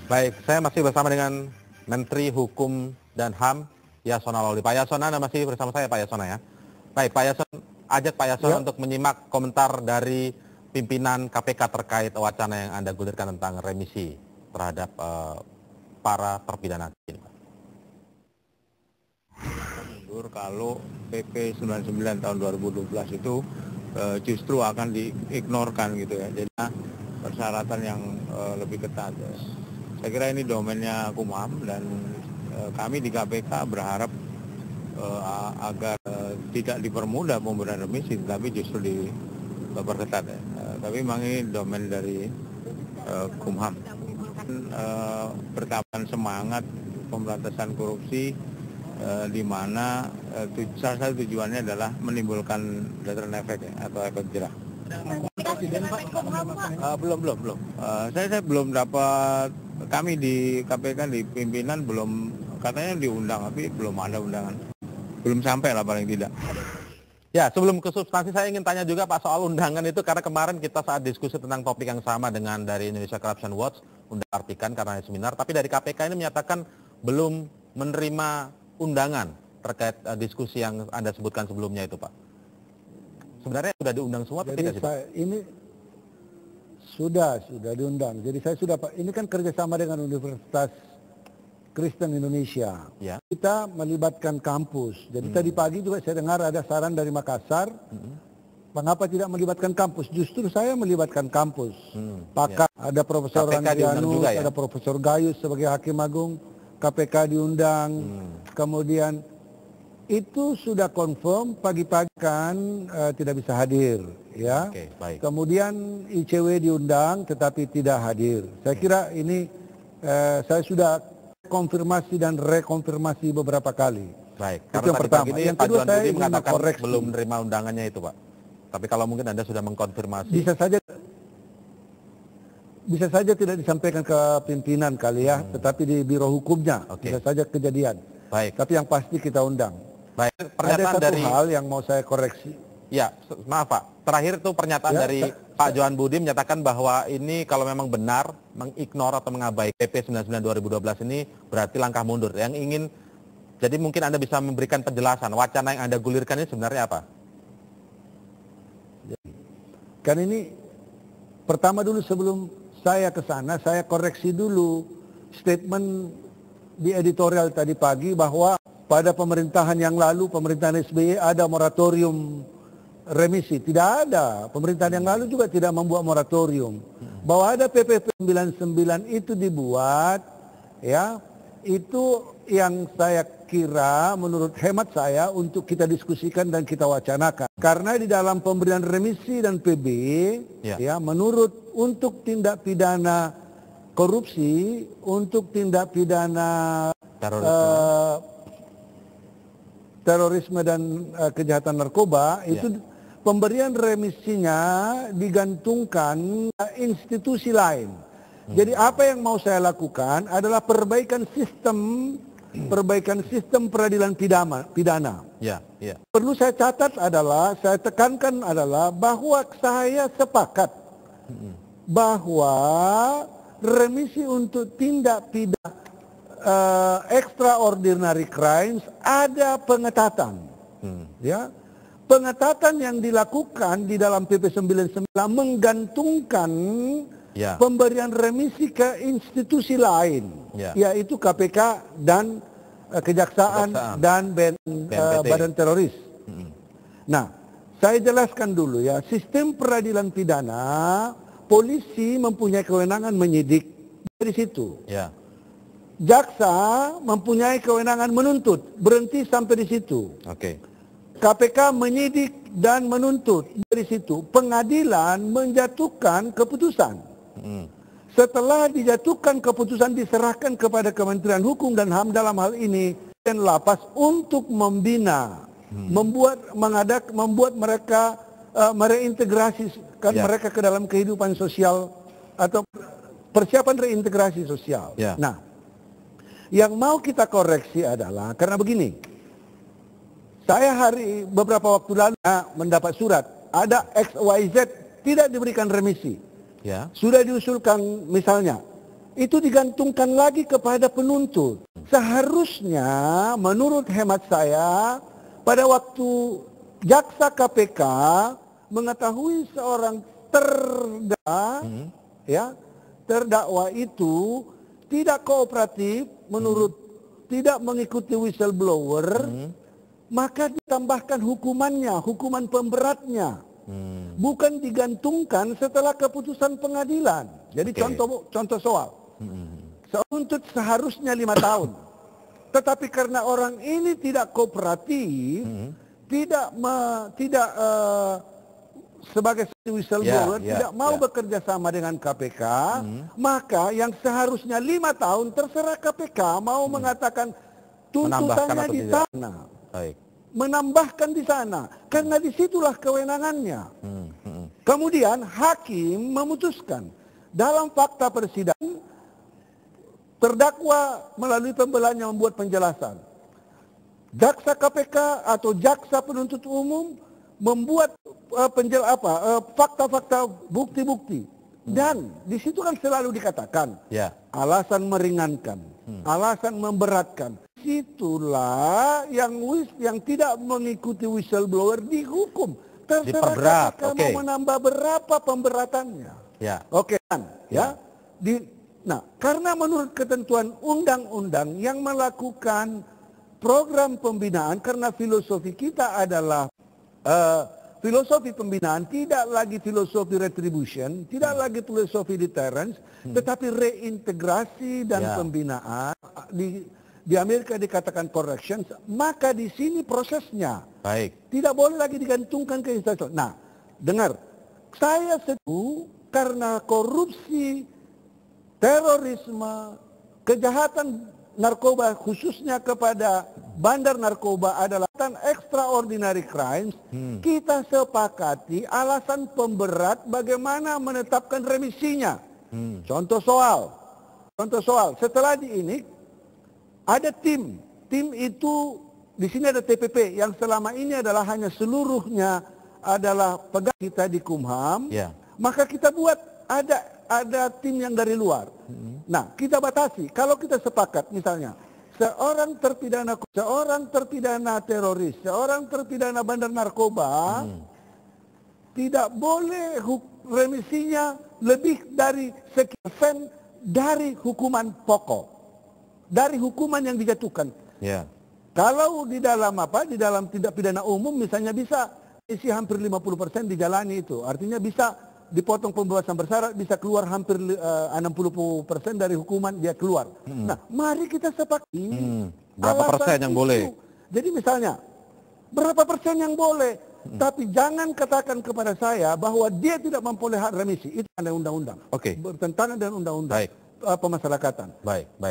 Baik, saya masih bersama dengan Menteri Hukum dan HAM, Yasona Lawli. Pak Yasona, Anda masih bersama saya, Pak Yasona ya. Baik, Pak Yasona, ajak Pak Yasona untuk menyimak komentar dari pimpinan KPK terkait wacana yang Anda gulirkan tentang remisi terhadap para terpidana ini, Pak. Mundur kalau PP 99 tahun 2012 itu justru akan diignorkan gitu ya. Jadi persyaratan yang lebih ketat. Saya kira ini domainnya Kumham dan kami di KPK berharap agar tidak dipermudah pemberian remisi, tapi justru diperketat ya. Tapi memang ini domain dari Kumham. Bertahan semangat pemberantasan korupsi di mana salah satu tujuannya adalah menimbulkan deterrent effect ya, atau efek jerah. Belum. Saya belum dapat, kami di KPK di pimpinan belum, katanya diundang tapi belum ada undangan. Belum sampai lah paling tidak. Ya, sebelum ke substansi saya ingin tanya juga Pak soal undangan itu, karena kemarin kita saat diskusi tentang topik yang sama dengan dari Indonesia Corruption Watch, undang artikan karena seminar, tapi dari KPK ini menyatakan belum menerima undangan terkait diskusi yang Anda sebutkan sebelumnya itu, Pak. Sebenarnya sudah diundang semua atau tidak sih, Pak? Ini sudah diundang. Jadi saya sudah, Pak, ini kan kerjasama dengan Universitas Kristen Indonesia. Ya. Kita melibatkan kampus. Jadi tadi pagi juga saya dengar ada saran dari Makassar, mengapa tidak melibatkan kampus? Justru saya melibatkan kampus. Pakar, ada Profesor Randrianus, ya? Ada Profesor Gayus sebagai Hakim Agung, KPK diundang, kemudian itu sudah confirm pagi-pagi kan tidak bisa hadir, ya. Oke, baik. Kemudian ICW diundang tetapi tidak hadir. Saya kira ini saya sudah konfirmasi dan rekonfirmasi beberapa kali. Baik. Itu yang pertama. Yang kedua, saya ingin mengatakan koreksi. belum menerima undangannya itu, Pak. Tapi kalau mungkin Anda sudah mengkonfirmasi. Bisa saja tidak disampaikan ke pimpinan kali ya, tetapi di biro hukumnya bisa saja kejadian. Baik. Tapi yang pasti kita undang. Baik. Ada satu hal yang mau saya koreksi. Ya, maaf Pak. Terakhir itu pernyataan dari Pak Johan Budi menyatakan bahwa ini kalau memang benar mengignore atau mengabaikan PP 99 2012 ini berarti langkah mundur. Yang ingin, jadi mungkin Anda bisa memberikan penjelasan wacana yang Anda gulirkan ini sebenarnya apa? Kan ini pertama dulu sebelum saya ke sana, saya koreksi dulu statement di editorial tadi pagi bahwa pada pemerintahan yang lalu, pemerintahan SBY ada moratorium remisi. Tidak ada. Pemerintahan yang lalu juga tidak membuat moratorium. Bahwa ada PP 99 itu dibuat, ya, itu yang saya kira menurut hemat saya untuk kita diskusikan dan kita wacanakan. Karena di dalam pemberian remisi dan PB, ya, menurut untuk tindak pidana korupsi, untuk tindak pidana terorisme dan kejahatan narkoba, itu pemberian remisinya digantungkan institusi lain. Jadi apa yang mau saya lakukan adalah perbaikan sistem peradilan pidana. Perlu saya catat adalah, saya tekankan adalah bahwa saya sepakat bahwa remisi untuk tindak pidana extraordinary crimes ada pengetatan. Ya. Pengetatan yang dilakukan di dalam PP 99 menggantungkan pemberian remisi ke institusi lain, yaitu KPK dan Kejaksaan dan Badan Teroris. Nah, saya jelaskan dulu ya, sistem peradilan pidana, polisi mempunyai kewenangan menyidik dari situ. Jaksa mempunyai kewenangan menuntut, berhenti sampai di situ. KPK menyidik dan menuntut dari situ. Pengadilan menjatuhkan keputusan. Setelah dijatuhkan keputusan diserahkan kepada Kementerian Hukum dan HAM dalam hal ini dan lapas untuk membina, membuat mereka mereintegrasikan mereka ke dalam kehidupan sosial atau persiapan reintegrasi sosial. Nah, yang mau kita koreksi adalah karena begini. Saya beberapa waktu lalu mendapat surat, ada XYZ tidak diberikan remisi. Sudah diusulkan misalnya itu digantungkan lagi kepada penuntut. Seharusnya menurut hemat saya pada waktu jaksa KPK mengetahui seorang terdakwa itu tidak kooperatif menurut tidak mengikuti whistleblower, maka ditambahkan hukumannya, hukuman pemberatnya. Bukan digantungkan setelah keputusan pengadilan. Jadi contoh soal. Untuk seharusnya 5 tahun. Tetapi karena orang ini tidak kooperatif, tidak sebagai whistleblower, tidak mau bekerja sama dengan KPK, maka yang seharusnya 5 tahun terserah KPK mau mengatakan tuntutannya di sana. Menambahkan di sana, karena disitulah kewenangannya. Kemudian hakim memutuskan dalam fakta persidangan, terdakwa melalui pembelanya membuat penjelasan. Jaksa KPK atau jaksa penuntut umum membuat fakta-fakta, bukti-bukti, dan di situ kan selalu dikatakan alasan meringankan, alasan memberatkan. Situlah yang tidak mengikuti whistleblower dihukum. Terserah KPK mau menambah berapa pemberatannya. Nah, karena menurut ketentuan undang-undang yang melakukan program pembinaan, karena filosofi kita adalah filosofi pembinaan tidak lagi filosofi retribution, tidak lagi filosofi deterrence, tetapi reintegrasi dan pembinaan. Di Amerika dikatakan corrections, maka di sini prosesnya tidak boleh lagi digantungkan ke instansi. Nah, dengar, saya setuju karena korupsi, terorisme, kejahatan narkoba khususnya kepada bandar narkoba adalah extraordinary crimes. Kita sepakati alasan pemberat bagaimana menetapkan remisinya. Contoh soal. Setelah ini ada tim itu di sini ada TPP yang selama ini adalah hanya seluruhnya adalah pegang kita di Kumham. Maka kita buat ada tim yang dari luar. Nah, kita batasi. Kalau kita sepakat misalnya seorang terpidana teroris, seorang terpidana bandar narkoba tidak boleh remisinya lebih dari sekian % dari hukuman pokok. Dari hukuman yang dijatuhkan. Kalau di dalam tindak pidana umum misalnya bisa isi hampir 50% dijalani itu. Artinya bisa dipotong pembebasan bersyarat, bisa keluar hampir 60% dari hukuman dia keluar. Nah, mari kita sepakati berapa persen yang boleh. Jadi misalnya berapa persen yang boleh, tapi jangan katakan kepada saya bahwa dia tidak memperoleh hak remisi. Itu ada undang-undang. Bertentangan dengan undang-undang pemasyarakatan.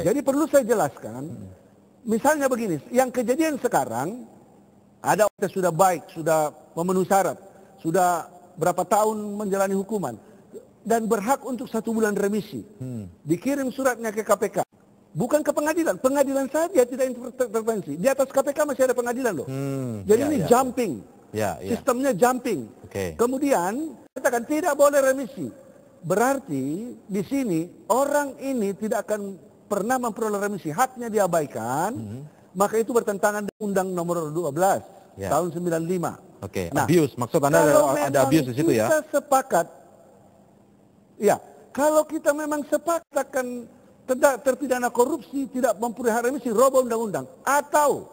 Jadi perlu saya jelaskan, misalnya begini, yang kejadian sekarang ada orang sudah baik, sudah memenuhi syarat, sudah berapa tahun menjalani hukuman dan berhak untuk 1 bulan remisi. Dikirim suratnya ke KPK, bukan ke pengadilan. Pengadilan saja tidak intervensi. Di atas KPK masih ada pengadilan loh. Jadi ini jumping. Sistemnya jumping. Kemudian katakan tidak boleh remisi. Berarti di sini orang ini tidak akan pernah memperoleh remisi, haknya diabaikan. Maka itu bertentangan dengan Undang Nomor 12 tahun 95. Nah, abuse, maksud Anda ada abuse di situ ya? Kita sepakat, kalau kita memang sepakat akan terpidana korupsi tidak memperoleh hak remisi, rubah undang-undang, atau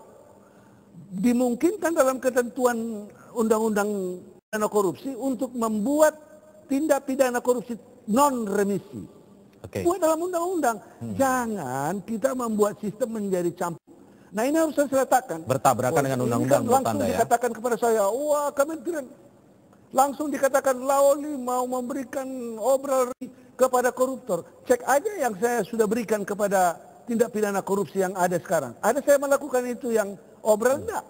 dimungkinkan dalam ketentuan undang-undang pidana korupsi untuk membuat tindak pidana korupsi non remisi. Buat dalam undang-undang. Jangan kita membuat sistem menjadi campur. Nah, ini harus saya letakkan. Bertabrakan dengan undang-undang menurut Anda ya? Dikatakan kepada saya, wah kementerian. Langsung dikatakan Laoli mau memberikan obral kepada koruptor. Cek aja yang saya sudah berikan kepada tindak pidana korupsi yang ada sekarang. Ada saya melakukan itu yang obral enggak?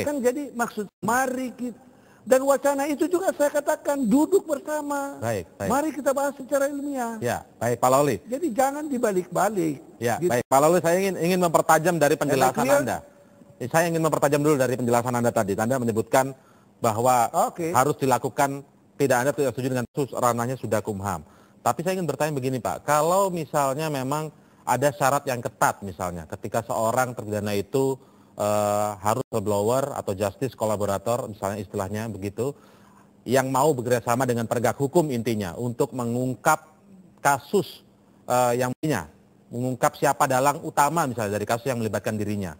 Kan jadi maksud mari kita. Dan wacana itu juga saya katakan duduk bersama. Mari kita bahas secara ilmiah. Baik Pak Laoli. Jadi jangan dibalik-balik. Baik Pak Laoli, saya ingin mempertajam dari penjelasan Anda. Saya ingin mempertajam dulu dari penjelasan Anda tadi. Anda menyebutkan bahwa harus dilakukan, Anda tidak setuju dengan kasus ranahnya sudah Kumham. Tapi saya ingin bertanya begini Pak, kalau misalnya memang ada syarat yang ketat misalnya, ketika seorang terpidana itu harus whistleblower atau justice kolaborator, misalnya istilahnya begitu, yang mau bekerjasama dengan penegak hukum intinya untuk mengungkap kasus yang punya, mengungkap siapa dalang utama misalnya dari kasus yang melibatkan dirinya.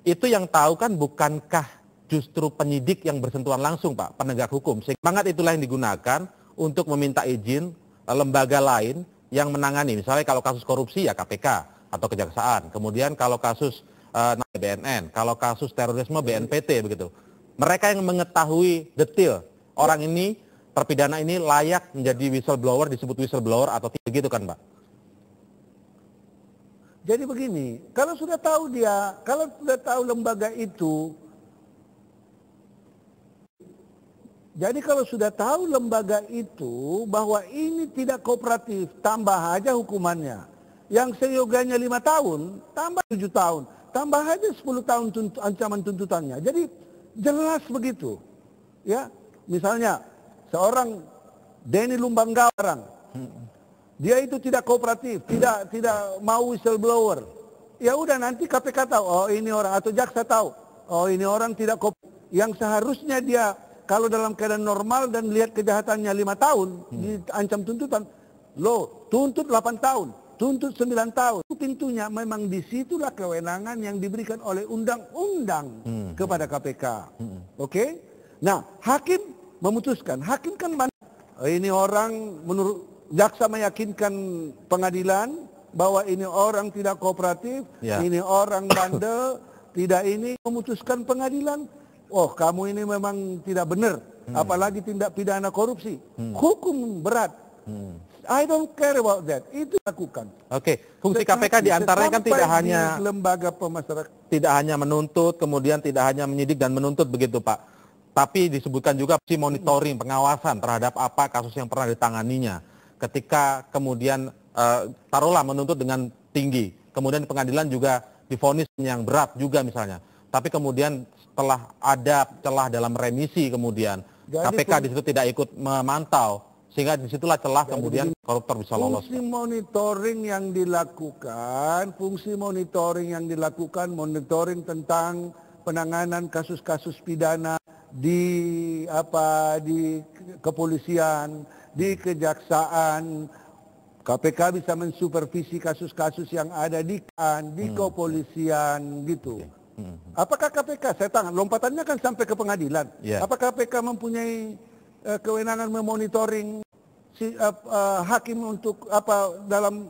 Itu yang tahu kan bukankah justru penyidik yang bersentuhan langsung Pak, penegak hukum. Semangat itulah yang digunakan untuk meminta izin lembaga lain yang menangani. Misalnya kalau kasus korupsi ya KPK atau Kejaksaan. Kemudian kalau kasus BNN, kalau kasus terorisme BNPT begitu. Mereka yang mengetahui detail orang ini, terpidana ini layak menjadi whistleblower, disebut whistleblower atau tidak gitu kan Pak? Jadi begini, kalau sudah tahu lembaga itu, jadi kalau sudah tahu lembaga itu bahwa ini tidak kooperatif, tambah aja hukumannya. Yang seyogianya 5 tahun, tambah 7 tahun, tambah aja 10 tahun ancaman tuntutannya. Jadi jelas begitu. Ya, misalnya seorang Denny Lumbanggawarang, dia itu tidak kooperatif, tidak mau whistleblower. Ya udah nanti KPK tahu, oh ini orang, atau jaksa tahu, oh ini orang tidak kooperatif. Yang seharusnya dia kalau dalam keadaan normal dan lihat kejahatannya 5 tahun, diancam tuntutan, lo tuntut 8 tahun, tuntut 9 tahun. Tentunya memang disitulah kewenangan yang diberikan oleh undang-undang kepada KPK. Oke? Nah, hakim memutuskan, hakim kan ini orang menurut jaksa meyakinkan pengadilan bahwa ini orang tidak kooperatif, ini orang bandel, tidak ini memutuskan pengadilan. Oh kamu ini memang tidak benar, apalagi tindak pidana korupsi, hukum berat. I don't care about that, itu lakukan. Oke, fungsi KPK diantaranya kan tidak hanya lembaga pemasarakatan, tidak hanya menuntut, kemudian tidak hanya menyidik dan menuntut begitu Pak, tapi disebutkan juga fungsi monitoring, pengawasan terhadap apa kasus yang pernah ditanganinya. Ketika kemudian taruhlah menuntut dengan tinggi, kemudian di pengadilan juga divonis yang berat juga misalnya. Tapi kemudian setelah ada celah dalam remisi kemudian KPK di situ tidak ikut memantau, sehingga disitulah celah kemudian koruptor bisa lolos. Fungsi monitoring yang dilakukan, monitoring tentang penanganan kasus-kasus pidana di kepolisian, di kejaksaan. KPK bisa mensupervisi kasus-kasus yang ada di kepolisian gitu. Apakah KPK, saya tanya, lompatannya kan sampai ke pengadilan. Apakah KPK mempunyai kewenangan memonitoring hakim untuk dalam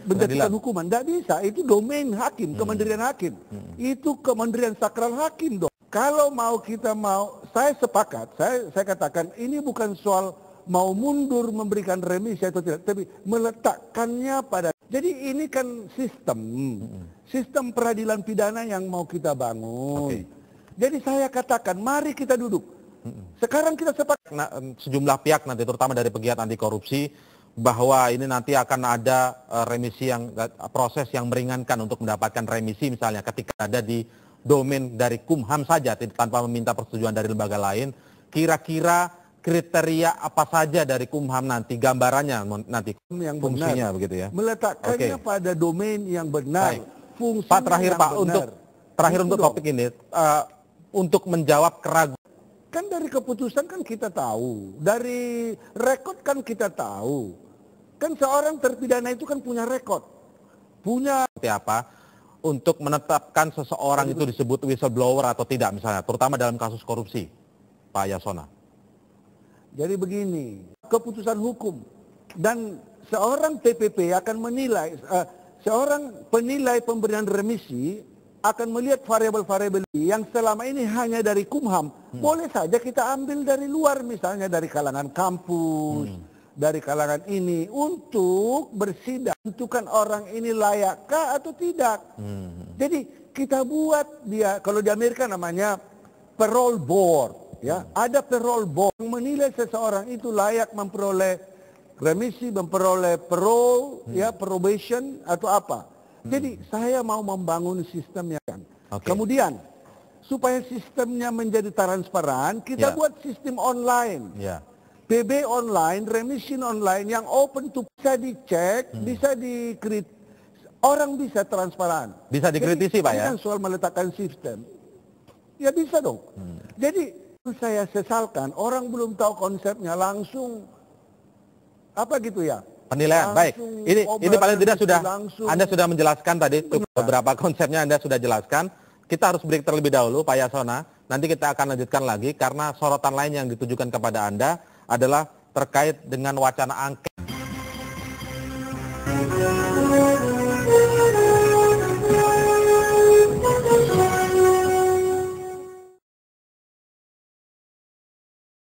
menjatuhkan hukuman? Tidak bisa, itu domain hakim, Kementerian Hakim. Itu Kementerian Sakral Hakim dong. Kalau saya sepakat, saya katakan ini bukan soal mau mundur memberikan remisi atau tidak, tapi meletakkannya pada. Jadi ini kan sistem peradilan pidana yang mau kita bangun. Jadi saya katakan, mari kita duduk. Sekarang kita sepakat. Sejumlah pihak nanti, terutama dari pegiat anti korupsi, bahwa ini nanti akan ada remisi proses yang meringankan untuk mendapatkan remisi misalnya ketika ada di domain dari Kumham saja tanpa meminta persetujuan dari lembaga lain. Kira-kira kriteria apa saja dari Kumham nanti, gambarannya nanti yang fungsinya benar, begitu ya. Meletakkannya pada domain yang benar. Pak terakhir Pak, untuk topik ini, untuk menjawab keraguan. Kan dari keputusan kan kita tahu, dari rekod kan kita tahu. Kan seorang terpidana itu kan punya rekod. Seperti apa untuk menetapkan seseorang itu disebut whistleblower atau tidak misalnya, terutama dalam kasus korupsi, Pak Yasona. Jadi begini, keputusan hukum dan seorang TPP akan menilai, seorang penilai pemberian remisi akan melihat variabel-variabel yang selama ini hanya dari Kumham. Boleh saja kita ambil dari luar, misalnya dari kalangan kampus, dari kalangan ini, untuk bersidang, tentukan orang ini layakkah atau tidak. Jadi kita buat dia, kalau di Amerika namanya parole board. Ya, ada parole board yang menilai seseorang itu layak memperoleh remisi, memperoleh parole, probation atau apa. Jadi saya mau membangun sistemnya kan. Kemudian supaya sistemnya menjadi transparan, kita buat sistem online. PB online, remission online yang open to bisa dicek, bisa orang bisa transparan. Bisa dikritisi, jadi, Pak, ya? Kan soal meletakkan sistem. Ya bisa dong. Jadi saya sesalkan orang belum tahu konsepnya langsung apa gitu ya. Penilaian, baik. Ini paling tidak Anda sudah menjelaskan tadi beberapa konsepnya Anda sudah jelaskan. Kita harus break terlebih dahulu, Pak Yasona. Nanti kita akan lanjutkan lagi karena sorotan lain yang ditujukan kepada Anda adalah terkait dengan wacana angket.